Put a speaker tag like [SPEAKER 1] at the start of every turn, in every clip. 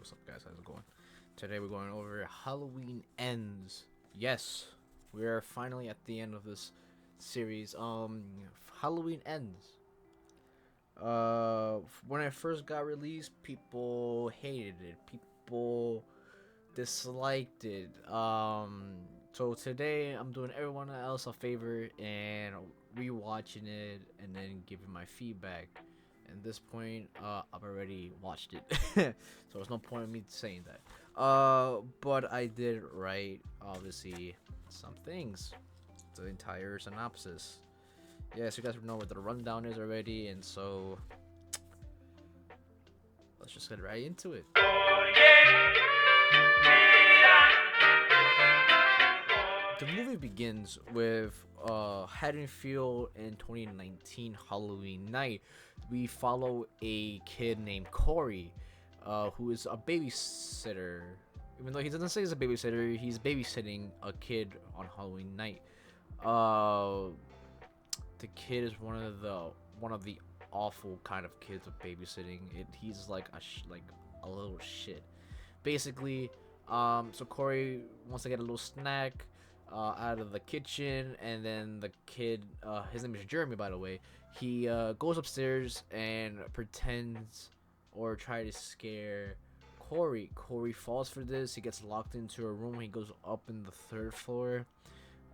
[SPEAKER 1] What's up, guys? How's it going? Today we're going over Halloween Ends. Yes, we are finally at the end of this series. Halloween Ends. When it first got released, people hated it. People disliked it. So today I'm doing everyone else a favor and rewatching it and then giving my feedback. At this point, I've already watched it, so there's no point in me saying that. But I did write, obviously, some things, the entire synopsis. Yeah, so you guys know what the rundown is already, and so let's just get right into it. The movie begins with Haddonfield in 2019 Halloween night. We follow a kid named Corey, who is a babysitter. Even though he doesn't say he's a babysitter, he's babysitting a kid on Halloween night. The kid is one of the awful kind of kids of babysitting. He's like a little shit. Basically, so Corey wants to get a little snack out of the kitchen, and then the kid, his name is Jeremy, by the way, he goes upstairs and pretends or try to scare Corey. Corey falls for this. He gets locked into a room. He goes up in the third floor.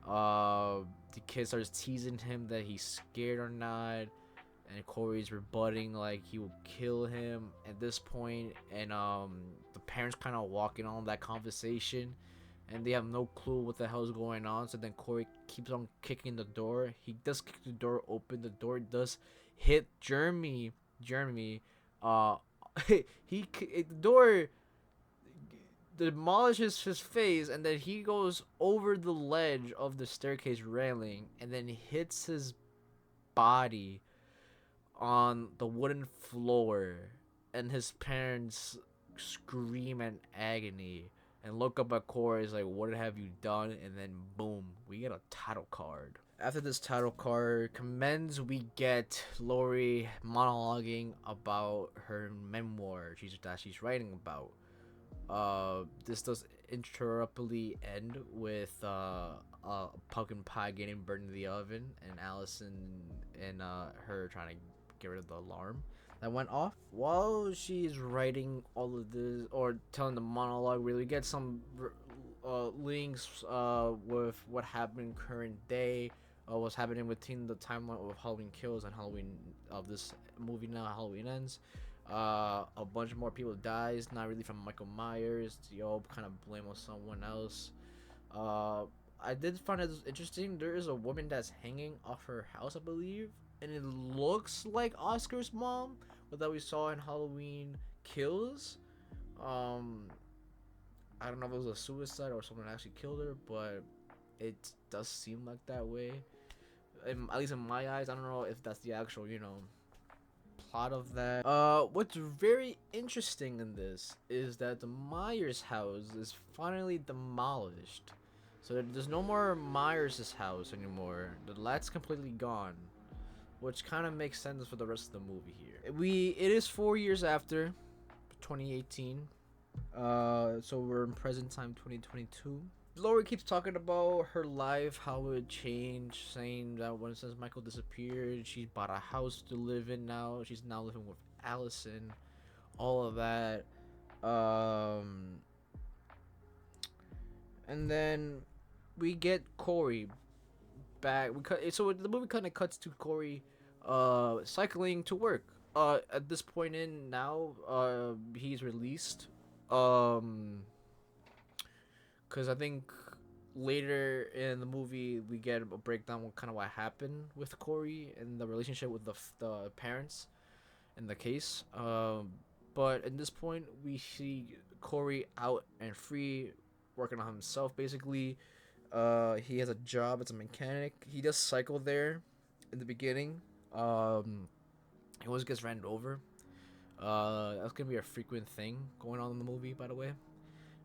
[SPEAKER 1] The kid starts teasing him that he's scared or not, and Corey's rebutting like he will kill him at this point, and the parents kind of walking on that conversation, and they have no clue what the hell is going on. So then Corey keeps on kicking the door. He does kick the door open. The door does hit Jeremy. The door demolishes his face, and then he goes over the ledge of the staircase railing and then hits his body on the wooden floor, and his parents scream in agony and look up at Corey. Is like, what have you done? And then boom, we get a title card. After this title card commends, we get Lori monologuing about her memoir she's writing about. This does interruptedly end with pumpkin pie getting burned in the oven, and Allison and her trying to get rid of the alarm that went off. While she's writing all of this or telling the monologue, we get some links with what happened current day, what's happening within the timeline of Halloween Kills and Halloween of this movie now, Halloween Ends. A bunch more people dies, not really from Michael Myers. You all kind of blame on someone else. I did find it interesting. There is a woman that's hanging off her house, I believe, and it looks like Oscar's mom, that we saw in Halloween Kills. I don't know if it was a suicide or someone actually killed her, but it does seem like that way. At least in my eyes, I don't know if that's the actual, plot of that. What's very interesting in this is that the Myers house is finally demolished. So there's no more Myers' house anymore. The light's completely gone, which kind of makes sense for the rest of the movie here. It is 4 years after 2018. So we're in present time 2022. Laurie keeps talking about her life, how it changed, saying that since Michael disappeared, she bought a house to live in now. She's now living with Allison, all of that. And then we get Corey back. So the movie kind of cuts to Corey, cycling to work. At this point in now, he's released. Because I think later in the movie we get a breakdown of kind of what happened with Corey and the relationship with the parents in the case. But at this point we see Corey out and free, working on himself basically. He has a job as a mechanic. He does cycle there in the beginning. He always gets ran over. That's gonna be a frequent thing going on in the movie, by the way.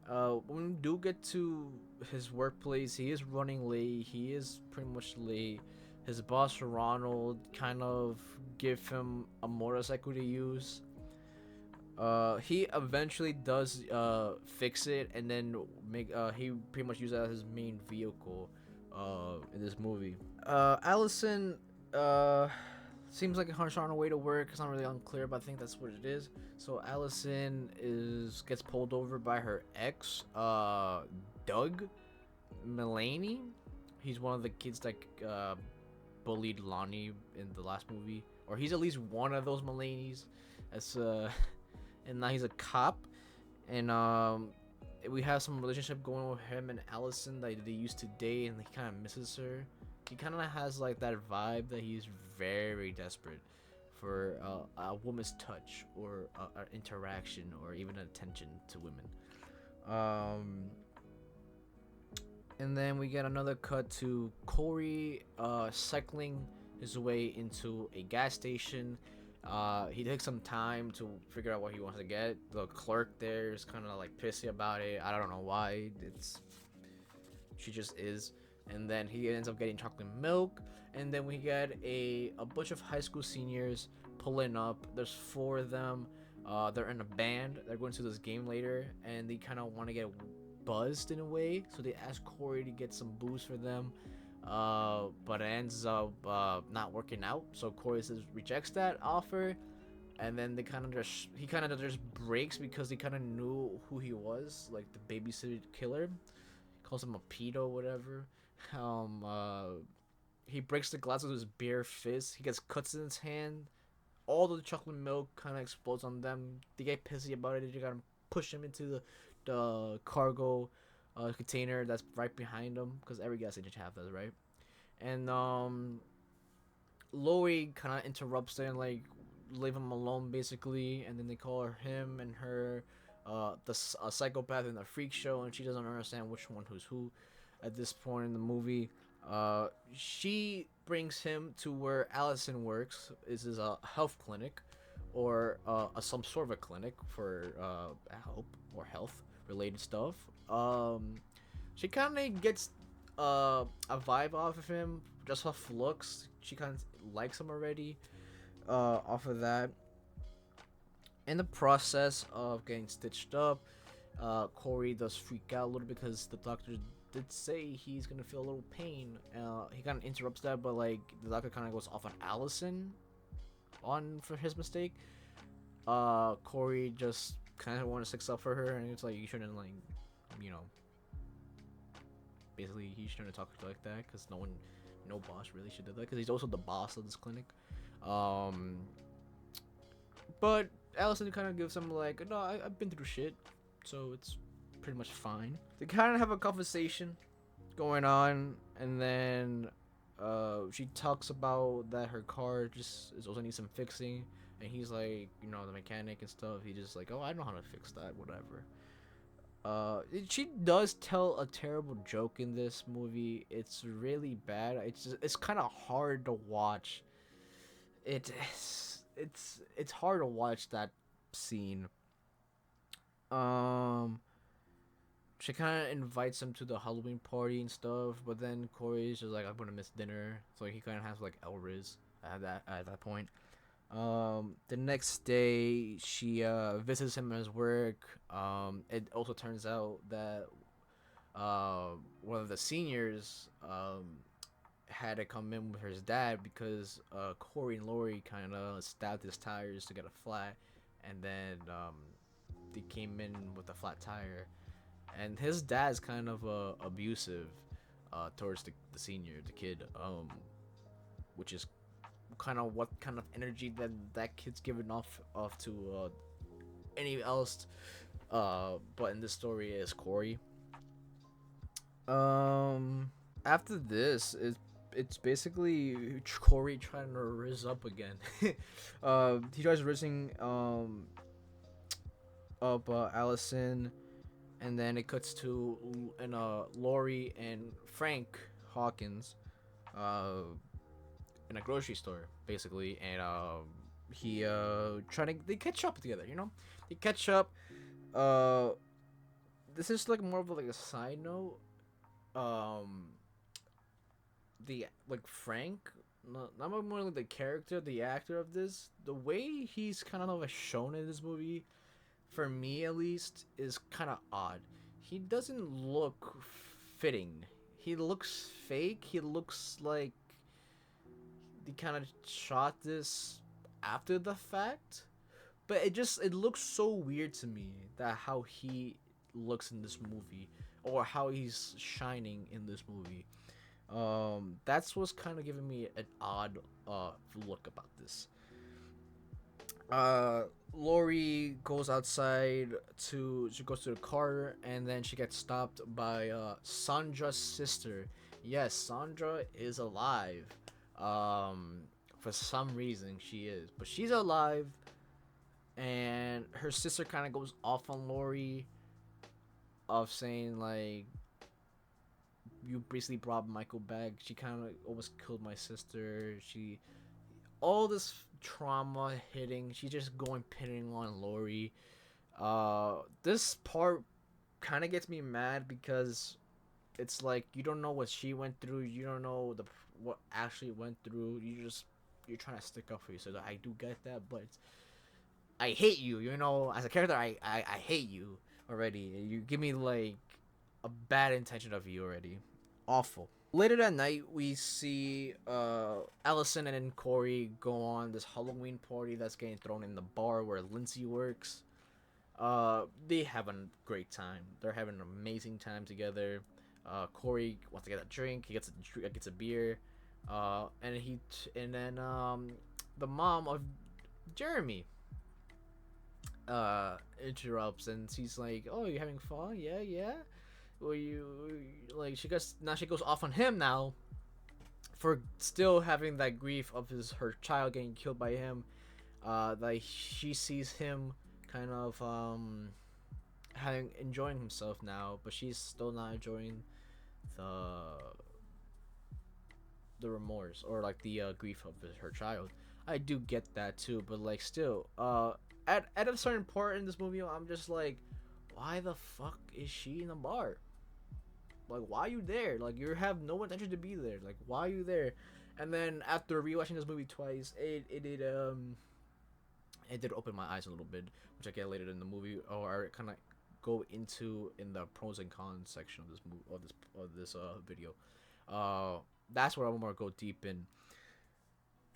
[SPEAKER 1] When we do get to his workplace, he is running late. He is pretty much late. His boss Ronald kind of give him a motorcycle to use. He eventually does fix it, and then make he pretty much uses that as his main vehicle in this movie. Allison uh seems like she's on her way to work. It's not really unclear, but I think that's what it is. So Allison is gets pulled over by her ex, Doug Mulaney. He's one of the kids that bullied Lonnie in the last movie, or he's at least one of those Mulaney's. That's and now he's a cop, and we have some relationship going with him and Allison that they used to date, and he kind of misses her. He kind of has like that vibe that he's very desperate for a woman's touch or interaction or even attention to women. Um, and then we get another cut to Corey cycling his way into a gas station. He takes some time to figure out what he wants to get. The clerk there is kind of like pissy about it. I don't know why. She just is. And then he ends up getting chocolate milk. And then we get a bunch of high school seniors pulling up. There's four of them. They're in a band. They're going to this game later, and they kind of want to get buzzed in a way. So they ask Corey to get some booze for them. But it ends up not working out. So Corey rejects that offer, and then he kind of just breaks because he kind of knew who he was, like the babysitter killer. Calls him a pedo, whatever. Um, uh, he breaks the glass with his bare fist. He gets cuts in his hand. All the chocolate milk kind of explodes on them. They get pissy about it. They gotta push him into the cargo container that's right behind hthem, because every gas station have that, right? And Lori kind of interrupts it and like leave him alone basically, and then they call him and her a psychopath in a freak show, and she doesn't understand which one who's who at this point in the movie. She brings him to where Allison works. This is a health clinic, or some sort of a clinic for help or health related stuff. She kind of gets a vibe off of him just off looks. She kind of likes him already off of that. In the process of getting stitched up, Corey does freak out a little because the doctor did say he's gonna feel a little pain. He kind of interrupts that, but like the doctor kind of goes off on Allison on for his mistake. Corey just kind of wants to stick up for her, and it's like you shouldn't like, you know, basically he shouldn't talk to her like that, because no boss really should do that, because he's also the boss of this clinic. But Allison kind of gives him like, no, I've been through shit, so it's pretty much fine. They kind of have a conversation going on, and then she talks about that her car just is also needs some fixing, and he's like, you know, the mechanic and stuff. He just like, oh, I know how to fix that, whatever. She does tell a terrible joke in this movie. It's really bad. It's kind of hard to watch. It's hard to watch that scene. She kind of invites him to the Halloween party and stuff, but then Corey's just like, I'm gonna miss dinner, so he kind of has like Elriz at that point. The next day, she visits him at his work. It also turns out that one of the seniors had to come in with his dad because Corey and Lori kind of stabbed his tires to get a flat, and then they came in with a flat tire, and his dad's kind of abusive towards the senior, the kid, which is kind of what kind of energy that kid's giving off to any else, but in this story is Corey. After this, it's basically Corey trying to rizz up again. He tries rizzing up Allison, and then it cuts to Lori and Frank Hawkins in a grocery store basically, and he they catch up together, you know. They catch up. This is like more of like a side note. The like Frank, not more like the character, the actor of this, the way he's kind of like shown in this movie for me at least, is kind of odd. He doesn't look fitting. He looks fake. He looks like they kind of shot this after the fact, but it looks so weird to me that how he looks in this movie or how he's shining in this movie. That's what's kind of giving me an odd look about this. uh Lori goes outside to she goes to the car, and then she gets stopped by Sandra's sister. Yes, Sandra is alive. For some reason she is, but she's alive, and her sister kind of goes off on Lori of saying like, you basically brought Michael back. She kind of almost killed my sister. She all this trauma hitting. She's just going pinning on Lori. This part kind of gets me mad because it's like you don't know what she went through. You don't know what actually went through. You're trying to stick up for you. So I do get that, but I hate you. You know, as a character, I hate you already. You give me like a bad intention of you already. Awful. Later that night, we see Allison and Corey go on this Halloween party that's getting thrown in the bar where Lindsay works. They have a great time. They're having an amazing time together. Corey wants to get a drink. He gets a beer. And then the mom of Jeremy interrupts, and she's like, "Oh, you having fun? Yeah, yeah." Well, you like she goes off on him now for still having that grief of her child getting killed by him. Like she sees him kind of having enjoying himself now, but she's still not enjoying the remorse or like the grief of her child. I do get that too, but like still, at a certain part in this movie, I'm just like, why the fuck is she in the bar? Like, why are you there? Like, you have no intention to be there. Like, why are you there? And then after rewatching this movie twice, it did open my eyes a little bit, which I get later in the movie, or I kind of go into in the pros and cons section of this movie, of this video. That's where I'm gonna go deep in.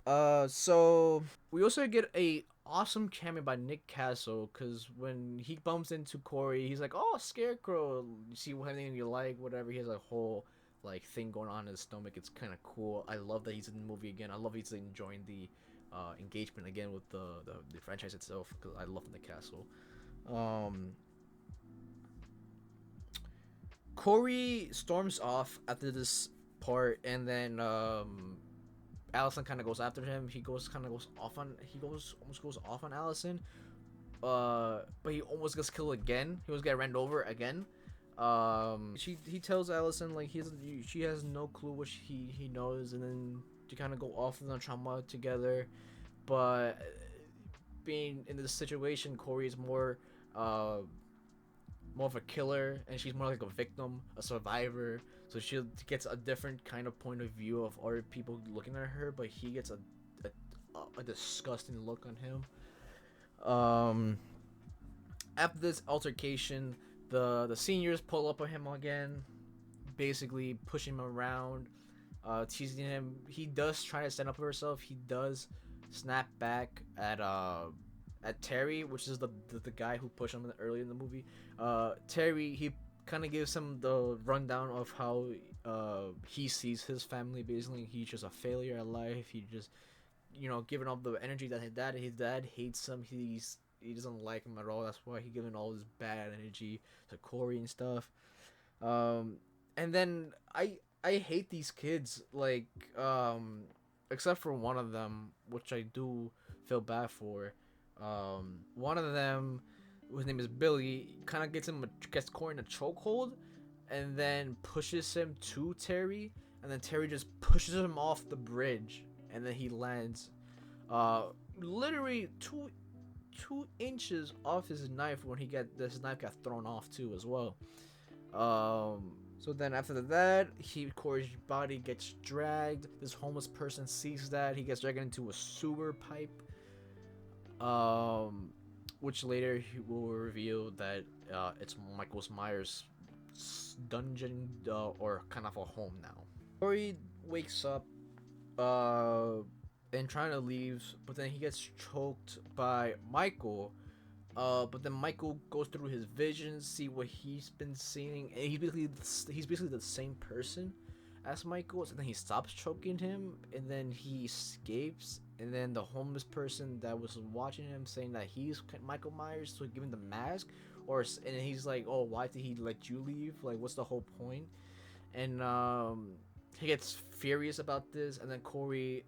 [SPEAKER 1] So we also get a awesome cameo by Nick Castle, because when he bumps into Corey, he's like, "Oh, Scarecrow, you see anything you like, whatever." He has a whole like thing going on in his stomach. It's kind of cool. I love that he's in the movie again. I love he's enjoying the engagement again with the franchise itself, because I love Nick Castle. Corey storms off after this part, and then Allison kind of goes after him. He almost goes off on Allison. But he almost gets killed again. He almost get ran over again. He tells Allison like she has no clue what he knows, and then to kind of go off on the trauma together. But being in this situation, Corey is more of a killer, and she's more like a victim, a survivor. So she gets a different kind of point of view of other people looking at her, but he gets a disgusting look on him. After this altercation, the seniors pull up on him again, basically pushing him around, teasing him. He does try to stand up for himself. He does snap back at Terry, which is the guy who pushed him early in the movie. Terry, he kind of gives him the rundown of how he sees his family. Basically, he's just a failure at life. He just, giving up the energy that his dad hates him. He doesn't like him at all. That's why he's giving all this bad energy to Corey and stuff. And then I hate these kids, like except for one of them, which I do feel bad for. One of them, whose name is Billy, kind of gets Corey in a chokehold, and then pushes him to Terry, and then Terry just pushes him off the bridge, and then he lands, literally two inches off his knife when his knife got thrown off too as well. So then after that, Corey's body gets dragged. This homeless person sees that. He gets dragged into a sewer pipe. which later he will reveal that it's Michael Myers' dungeon or kind of a home now. Corey wakes up and trying to leave, but then he gets choked by Michael. But then Michael goes through his visions, see what he's been seeing, and he's basically the same person as Michael. So then he stops choking him, and then he escapes. And then the homeless person that was watching him saying that he's Michael Myers, so giving the mask, and he's like, "Oh, why did he let you leave? Like, what's the whole point?" And he gets furious about this, and then Corey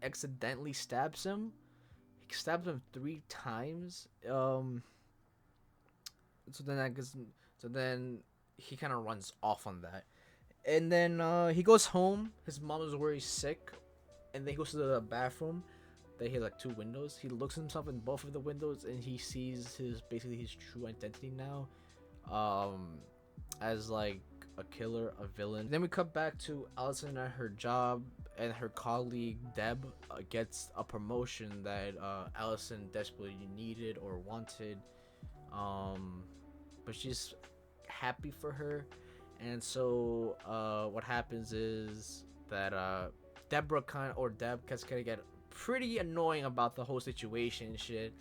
[SPEAKER 1] accidentally stabs him. He stabs him 3 times. So then I guess, so then he kind of runs off on that, and then he goes home. His mom is very sick, and then he goes to the bathroom. They have like 2 windows. He looks at himself in both of the windows, and he sees basically his true identity now, as like a killer, a villain. Then we cut back to Allison at her job, and her colleague Deb gets a promotion that Allison desperately needed or wanted. But she's happy for her, and so what happens is that Deb gets gonna get pretty annoying about the whole situation and shit.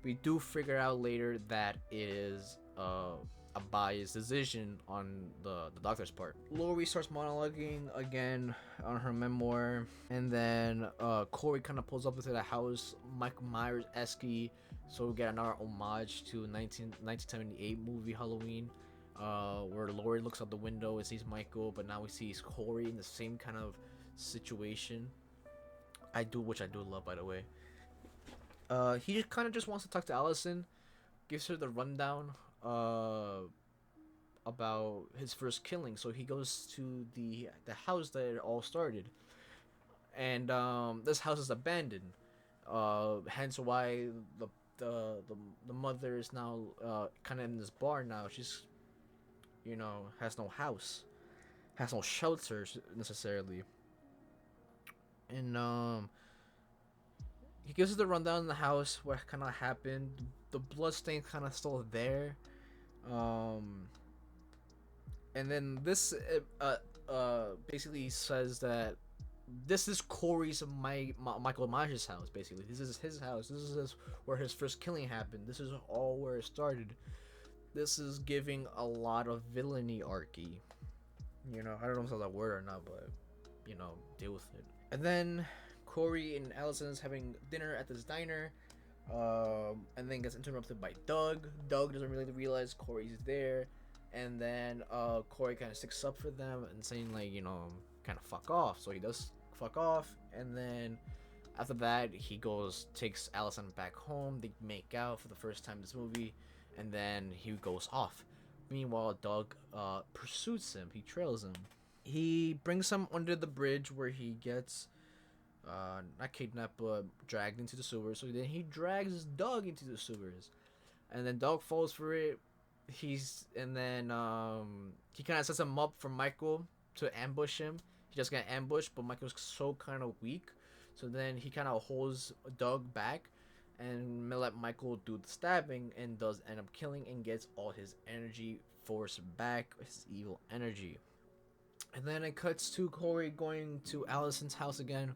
[SPEAKER 1] We do figure out later that it is a biased decision on the doctor's part. Laurie starts monologuing again on her memoir, and then Corey kind of pulls up into the house, Michael Myers-esque, so we get another homage to 1978 movie Halloween, where Laurie looks out the window and sees Michael, but now we see Corey in the same kind of situation. Which I do love, by the way. He just kind of just wants to talk to Allison, gives her the rundown about his first killing. So he goes to the house that it all started, and this house is abandoned. Hence why the mother is now kind of in this bar now. She's, has no house, has no shelter necessarily, and he gives us the rundown in the house, what kind of happened. The bloodstain kind of still there. And then this basically says that this is Corey's Michael Myers' house. Basically, this is his house. This is where his first killing happened. This is all where it started. This is giving a lot of villainy archy. I don't know if that's a word or not, but deal with it. And then Corey and Allison's having dinner at this diner, and then gets interrupted by Doug. Doug doesn't really realize Corey's there, and then Corey kind of sticks up for them and saying like, kind of fuck off. So he does fuck off, and then after that he takes Allison back home. They make out for the first time in this movie, and then he goes off. Meanwhile, Doug pursues him. He trails him. He brings him under the bridge where he gets not kidnapped but dragged into the sewers. So then he drags Doug into the sewers, and then Doug falls for it. He kind of sets him up for Michael to ambush him. He just got ambushed, but Michael's so kind of weak, so then he kind of holds Doug back and let Michael do the stabbing, and does end up killing and gets all his energy force back, his evil energy. And then it cuts to Corey going to Allison's house again,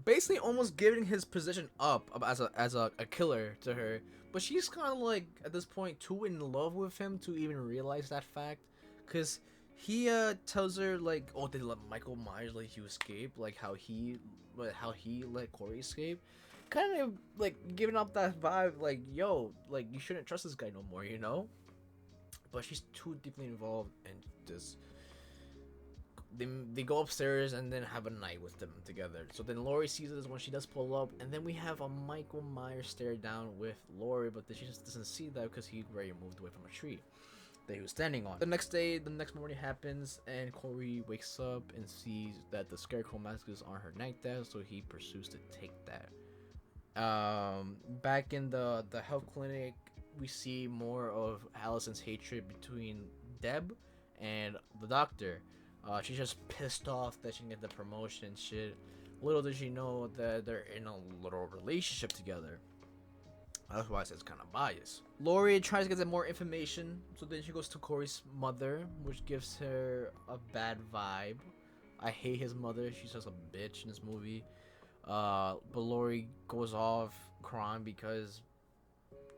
[SPEAKER 1] basically almost giving his position up as a killer to her, but she's kind of like at this point too in love with him to even realize that fact, because he tells her like, oh, they let Michael Myers let you escape, like how he let Corey escape, kind of like giving up that vibe like, yo, like you shouldn't trust this guy no more, but she's too deeply involved, and just they go upstairs and then have a night with them together. So then Laurie sees this when she does pull up, and then we have a Michael Myers stare down with Laurie, but she just doesn't see that because he very moved away from a tree that he was standing on. The next morning happens, and Corey wakes up and sees that the scarecrow mask is on her nightstand, so he pursues to take that. Back in the health clinic, we see more of Allison's hatred between Deb and the doctor. She's just pissed off that she didn't get the promotion and shit. Little does she know that they're in a little relationship together. That's why it's kind of biased. Lori tries to get some more information, so then she goes to Corey's mother, which gives her a bad vibe. I hate his mother. She's just a bitch in this movie. But Lori goes off crying because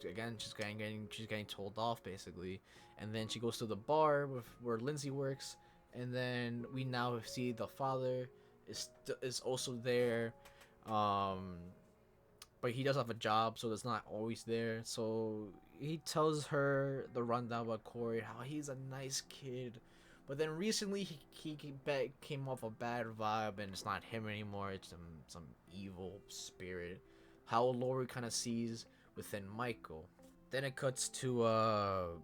[SPEAKER 1] again she's getting told off basically, and then she goes to the bar with where Lindsay works, and then we now see the father is also there. Um, but he does have a job, so it's not always there. So he tells her the rundown about Corey, how he's a nice kid, but then recently came off a bad vibe, and it's not him anymore. It's some evil spirit. How Lori kind of sees within Michael. Then it cuts to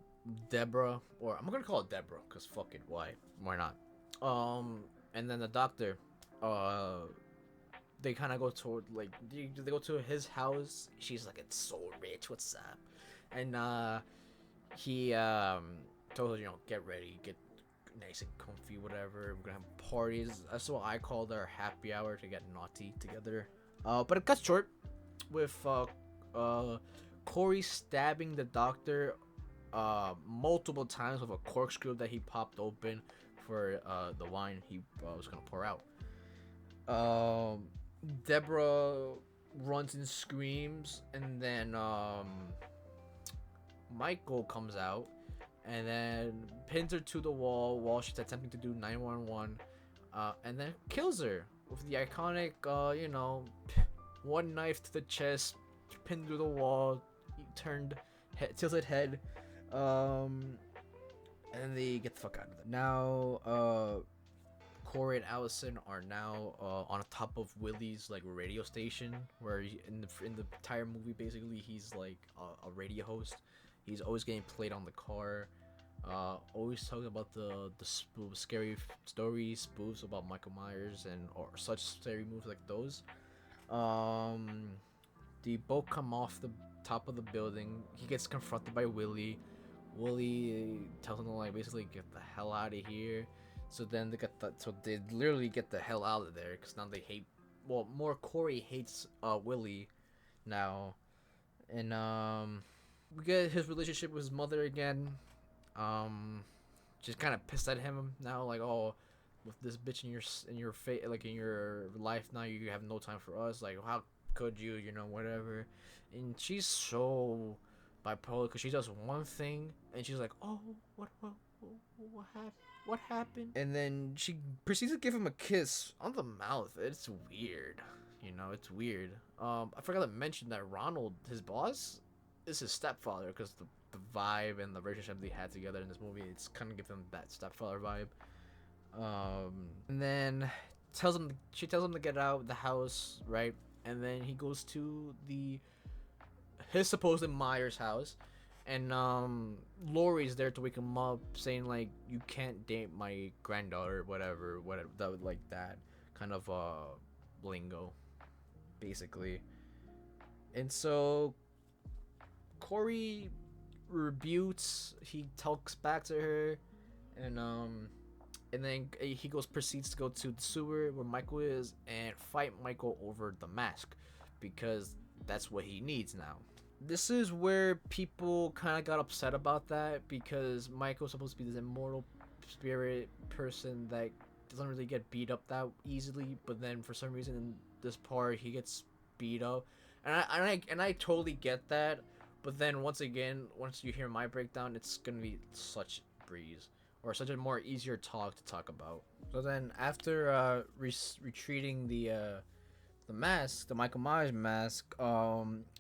[SPEAKER 1] Deborah, or I'm gonna call it Deborah, cause fuck it, why not? And then the doctor, uh, they kind of go toward like they go to his house. She's like, it's so rich. What's up? And he told her, get ready, get nice and comfy, whatever. We're gonna have parties. That's what I called our happy hour to get naughty together. But it cuts short with Corey stabbing the doctor multiple times with a corkscrew that he popped open for the wine he was gonna pour out. Deborah runs and screams, and then Michael comes out and then pins her to the wall while she's attempting to do 911, and then kills her with the iconic, one knife to the chest, pinned through the wall, tilted head, and then they get the fuck out of there. Now, Corey and Allison are now on top of Willie's like radio station, where in the entire movie basically he's like a radio host. He's always getting played on the car. Always talking about the scary stories, spoofs about Michael Myers and or such scary movies like those. They both come off the top of the building. He gets confronted by Willie. Willie tells him to like basically get the hell out of here. So then they literally get the hell out of there because now they hate. Well, more Corey hates Willie now, and we get his relationship with his mother again. She's kind of pissed at him now, like, oh, with this bitch in your face, like in your life now, you have no time for us. Like, how could you, whatever. And she's so bipolar because she does one thing and she's like, oh, what happened? What happened? And then she proceeds to give him a kiss on the mouth. It's weird. It's weird. I forgot to mention that Ronald, his boss, is his stepfather because the vibe and the relationship they had together in this movie, it's kind of giving him that stepfather vibe. And then she tells him to get out of the house, right? And then he goes to his supposed Myers house, and Lori's there to wake him up, saying like, you can't date my granddaughter, whatever, that like that kind of lingo, basically. And so Corey rebukes, he talks back to her, and then he proceeds to go to the sewer where Michael is and fight Michael over the mask because that's what he needs now. This is where people kind of got upset about that because Michael's supposed to be this immortal spirit person that doesn't really get beat up that easily, but then for some reason in this part he gets beat up, and I totally get that, but then once you hear my breakdown, it's gonna be such breeze or such a more easier talk to talk about. So then after retreating the mask, the Michael Myers mask,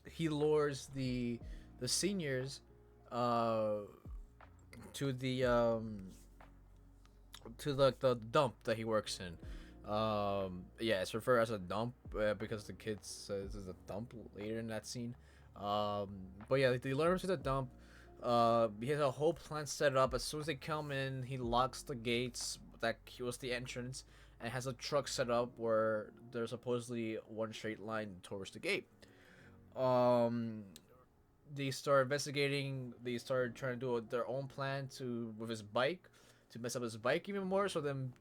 [SPEAKER 1] he lures the seniors to the dump that he works in. Yeah, it's referred as a dump because the kid says it's a dump later in that scene. But yeah, they lure him to the dump. He has a whole plan set up. As soon as they come in, he locks the gates that was the entrance, and has a truck set up where there's supposedly one straight line towards the gate. They start investigating. They start trying to do their own plan to with his bike to mess up his bike even more. So then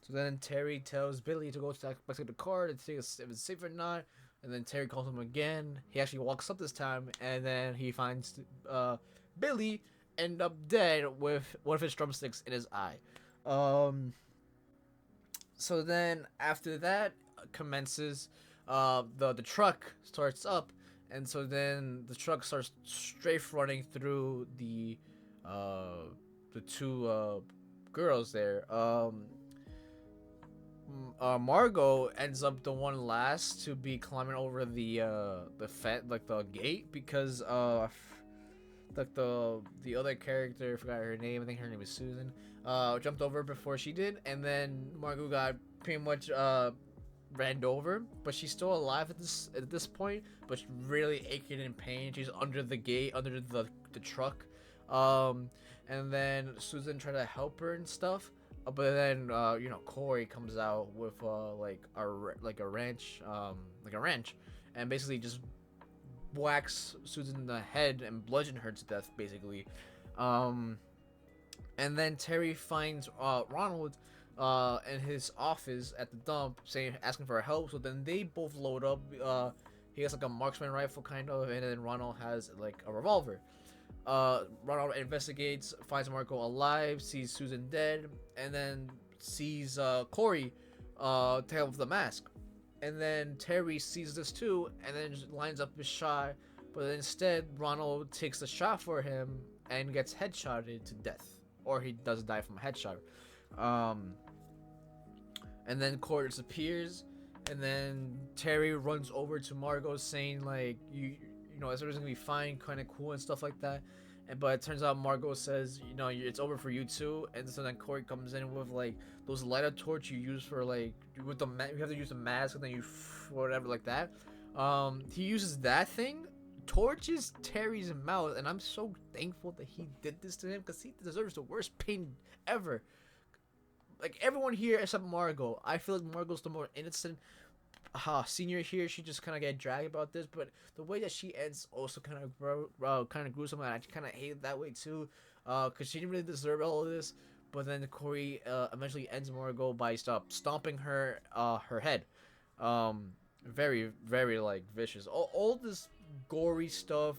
[SPEAKER 1] So then Terry tells Billy to go back to the car to see if it's safe or not. And then Terry calls him again. He actually walks up this time, and then he finds Billy end up dead with one of his drumsticks in his eye. Um, so then after that commences, the truck starts up, and so then the truck starts strafe running through uh the two girls there. Margot ends up the one last to be climbing over the like the gate because like the other character, I forgot her name. I think her name is Susan. Jumped over before she did, and then Margot got pretty much ran over, but she's still alive at this point. But she's really aching in pain. She's under the gate, under the truck. Um, and then Susan tried to help her and stuff. But then Corey comes out with like a wrench, and basically just whacks Susan in the head and bludgeon her to death basically. Um, and then Terry finds Ronald in his office at the dump, asking for help. So then they both load up. He has like a marksman rifle kind of, and then Ronald has like a revolver. Ronald investigates, finds Marco alive, sees Susan dead, and then sees Corey take off the mask. And then Terry sees this too, and then lines up his shot. But instead, Ronald takes the shot for him and gets headshotted to death, or he does die from a headshot. And then Corey disappears, and then Terry runs over to Margot saying like everything's gonna be fine, kind of cool and stuff like that. But it turns out Margot says, it's over for you too. And so then Corey comes in with like those lighter torch you use for like with you have to use the mask and then whatever like that. He uses that thing, torches Terry's mouth, and I'm so thankful that he did this to him because he deserves the worst pain ever. Like everyone here except Margot, I feel like Margot's the more innocent senior here. She just kind of get dragged about this, but the way that she ends also kind of gruesome, and I kind of hate it that way too, because she didn't really deserve all of this. But then Corey eventually ends Margot by stomping her head. Very very like vicious. All this gory stuff,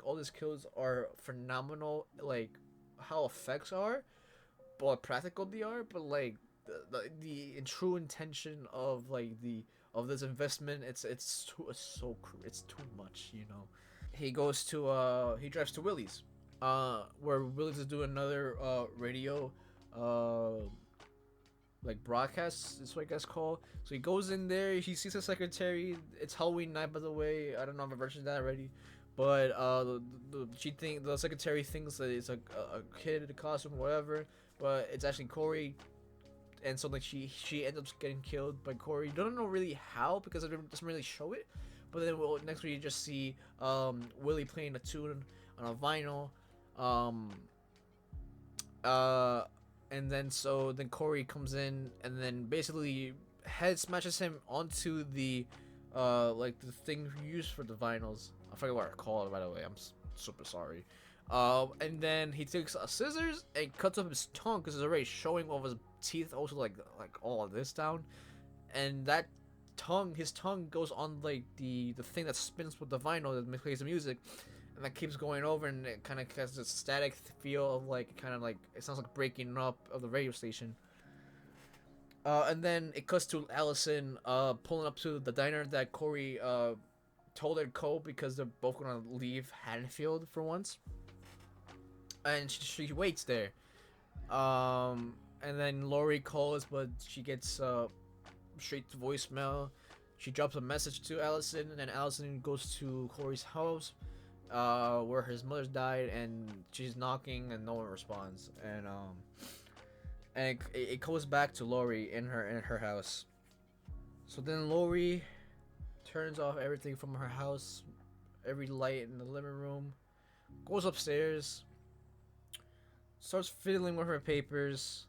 [SPEAKER 1] all these kills are phenomenal. Like how effects are, but practical they are, but like the true intention of this investment, it's too much. He drives to Willie's, where Willie's is doing another radio like broadcast, is what I guess called. So he goes in there, he sees the secretary. It's Halloween night, by the way. I don't know if I mentioned that already, but the secretary thinks that it's a kid in a costume, whatever, but it's actually Corey. And so like she ends up getting killed by Corey. You don't know really how because it doesn't really show it. But then next week you just see Willie playing a tune on a vinyl. And then Corey comes in and then basically head smashes him onto the like the thing used for the vinyls. I forget what it's called, by the way. I'm super sorry. And then he takes scissors and cuts up his tongue because it's already showing all of his teeth, also like all of this down, and his tongue goes on like the thing that spins with the vinyl that plays the music, and that keeps going over, and it kind of has this static feel of like it sounds like breaking up of the radio station. And then it cuts to Allison pulling up to the diner that Corey told her to go because they're both gonna leave Haddonfield for once. And she waits there. And then Lori calls, but she gets straight to voicemail. She drops a message to Allison, and then Allison goes to Corey's house, where his mother's died, and she's knocking, and no one responds. And it goes back to Lori in her house. So then Lori turns off everything from her house, every light in the living room, goes upstairs, starts fiddling with her papers,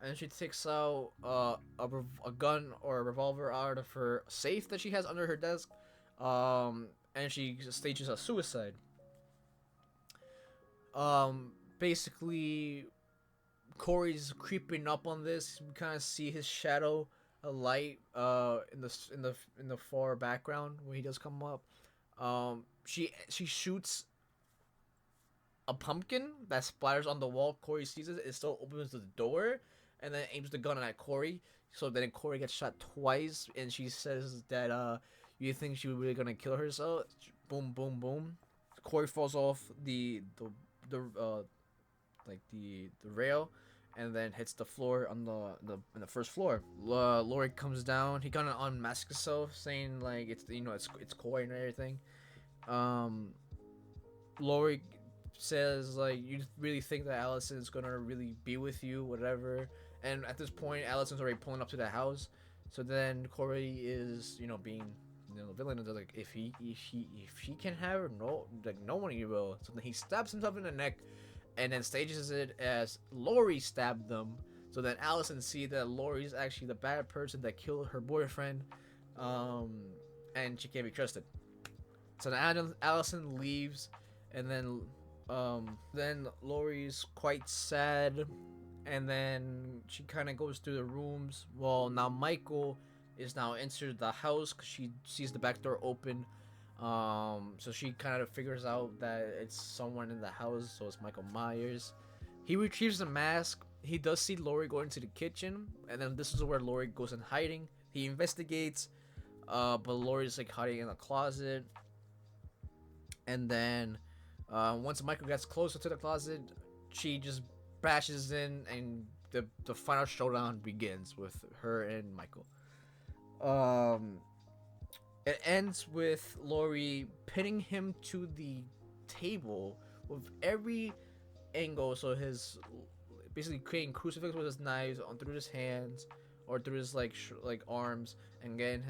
[SPEAKER 1] and she takes out a gun or a revolver out of her safe that she has under her desk, and she stages a suicide. Basically, Corey's creeping up on this. We kind of see his shadow, a light, in the far background when he does come up. She shoots a pumpkin that splatters on the wall. Corey sees it. It still opens the door, and then aims the gun at Corey. So then Corey gets shot twice, and she says that you think she was really gonna kill herself? Boom, boom, boom. Corey falls off the like the rail, and then hits the floor on the first floor. Laurie comes down. He kind of unmasks himself, saying like it's Corey and everything. Um, Laurie says like, you really think that Allison is gonna really be with you, whatever. And at this point, Allison's already pulling up to the house. So then Corey is being the villain, and they're like, if he can have her, no one will. So then he stabs himself in the neck, and then stages it as Laurie stabbed them. So then Allison see that Laurie's actually the bad person that killed her boyfriend, and she can't be trusted. So then Allison leaves, and then Laurie's quite sad, and then she kind of goes through the rooms. Well, now Michael is now entered the house because she sees the back door open. So she kind of figures out that it's someone in the house, so it's Michael Myers. He retrieves the mask. He does see Laurie go into the kitchen, and then this is where Laurie goes in hiding. He investigates, but Laurie's like hiding in a closet. And then once Michael gets closer to the closet, she just bashes in, and the final showdown begins with her and Michael. It ends with Laurie pinning him to the table with every angle, so his basically creating crucifix with his knives on through his hands or through his like arms, and again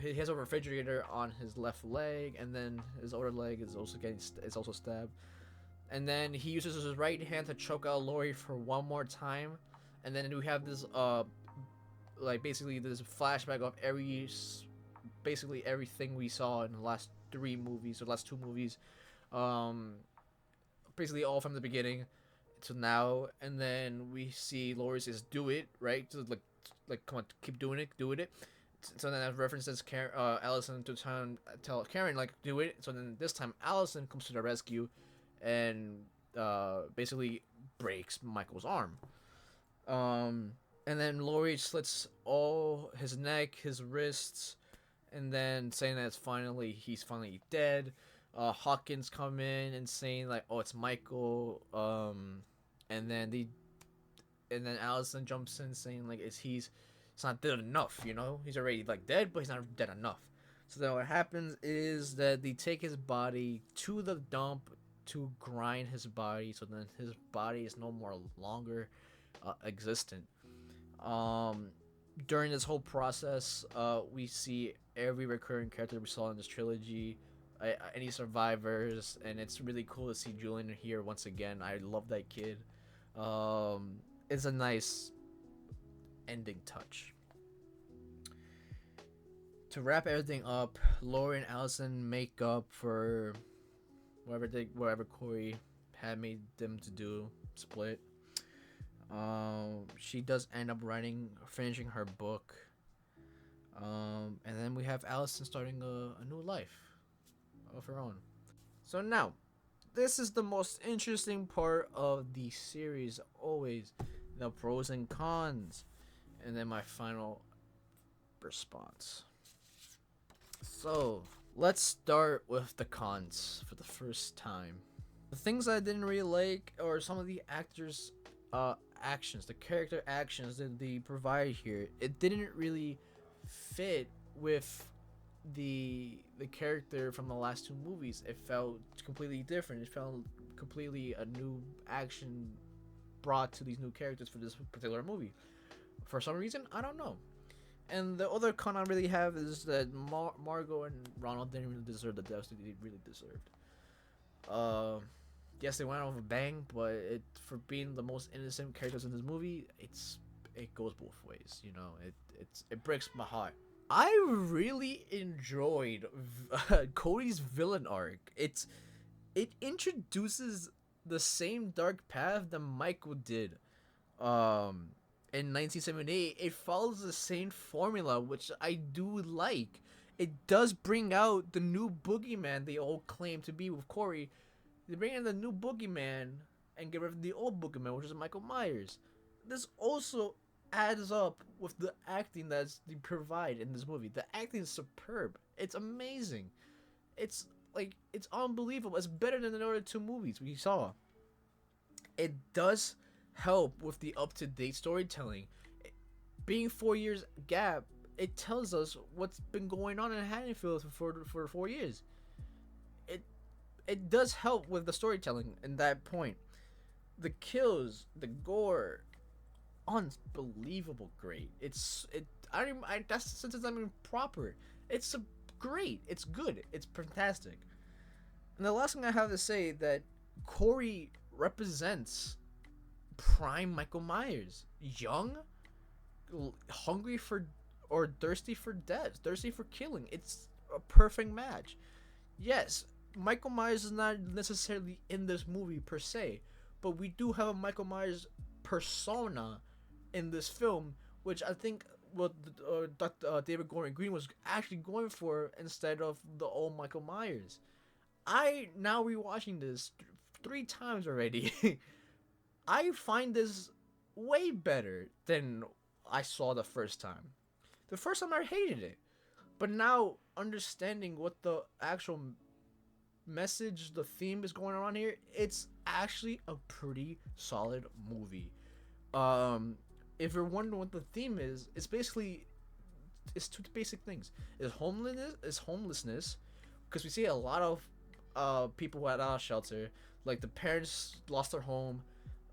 [SPEAKER 1] he has a refrigerator on his left leg, and then his other leg is also stabbed. And then he uses his right hand to choke out Laurie for one more time, and then we have this like basically this flashback of basically everything we saw in the last two movies, basically all from the beginning to now. And then we see Laurie says, "Do it," right? So like come on, keep doing it. So then that references Allison to tell Karen like, do it. So then this time Allison comes to the rescue, and basically breaks Michael's arm. And then Laurie slits all his neck, his wrists, and then saying that he's finally dead. Hawkins come in and saying like, "Oh, it's Michael." And then Allison jumps in saying like, it's not dead enough, he's already like dead, but he's not dead enough. So then what happens is that they take his body to the dump to grind his body, so then his body is no more longer existent. During this whole process, we see every recurring character we saw in this trilogy, any survivors, and it's really cool to see Julian here once again. I love that kid. It's a nice ending touch. To wrap everything up, Laurie and Allison make up for whatever Corey had made them to do, split. She does end up finishing her book. And then we have Allison starting a new life of her own. So now, this is the most interesting part of the series, always the pros and cons, and then my final response. So let's start with the cons for the first time. The things I didn't really like are some of the actors' actions, the character actions that they provide here. It didn't really fit with the character from the last two movies. It felt completely different. It felt completely a new action brought to these new characters for this particular movie. For some reason, I don't know. And the other con I really have is that Margot and Ronald didn't really deserve the deaths that they really deserved. Yes, they went out with a bang, but for being the most innocent characters in this movie, it goes both ways. It breaks my heart. I really enjoyed Cody's villain arc. It introduces the same dark path that Michael did um in 1978. It follows the same formula, which I do like. It does bring out the new boogeyman they all claim to be with Corey. They bring in the new boogeyman and get rid of the old boogeyman, which is Michael Myers. This also adds up with the acting that they provide in this movie. The acting is superb. It's amazing. It's it's unbelievable. It's better than the other two movies we saw. It does help with the up to date storytelling. Being 4 years gap, it tells us what's been going on in Haddonfield for 4 years. It it does help with the storytelling in that point. The kills, the gore, unbelievable great. It I don't even, that's the sentence I mean proper. It's great. It's good. It's fantastic. And the last thing I have to say that Corey represents prime Michael Myers, young, hungry for or thirsty for death, thirsty for killing. It's a perfect match. Yes, Michael Myers is not necessarily in this movie per se, but we do have a Michael Myers persona in this film, which I think what Dr. David Gordon Green was actually going for instead of the old Michael Myers. I now rewatching this 3 times already. I find this way better than I saw the first time. The first time I hated it, but now understanding what the actual message, the theme is going on here, it's actually a pretty solid movie. Um, if you're wondering what the theme is, it's two basic things. Is homelessness, because we see a lot of people who had out of shelter, like the parents lost their home.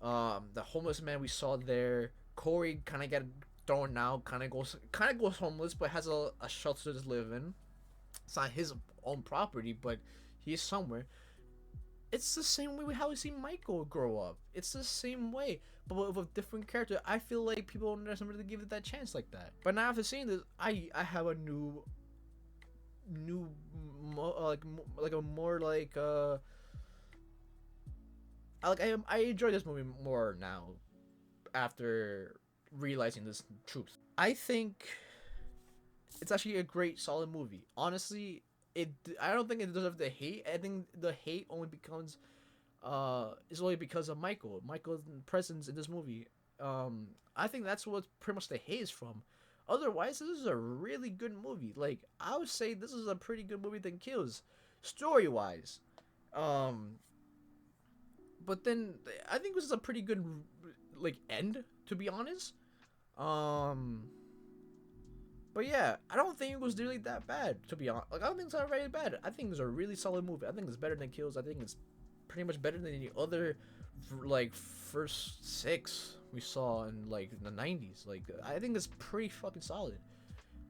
[SPEAKER 1] The homeless man we saw there, Corey kind of got thrown out, kind of goes homeless, but has a shelter to live in. It's not his own property, but he's somewhere. It's the same way how we see Michael grow up. It's the same way, but with a different character. I feel like people don't necessarily give it that chance like that. But now after seeing this, I have a new like a more like I enjoy this movie more now after realizing this truth. I think it's actually a great solid movie. Honestly, it I don't think it deserves the hate. I think the hate only becomes is only because of Michael's presence in this movie. I think that's what pretty much the hate is from. Otherwise, this is a really good movie. Like I would say, this is a pretty good movie than Kills, story wise. Um, but then I think this is a pretty good like end, to be honest. Um, but yeah, I don't think it was really that bad, to be honest. Like I don't think it's not very bad. I think it's a really solid movie. I think it's better than Kills. I think it's pretty much better than the other like first 6 we saw in like the 90s. Like I think it's pretty fucking solid.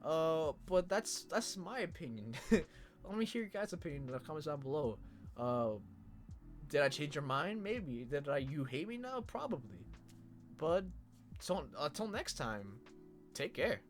[SPEAKER 1] But that's my opinion. Let me hear your guys' opinion in the comments down below. Did I change your mind? Maybe. Did I you hate me now? Probably. But until next time, take care.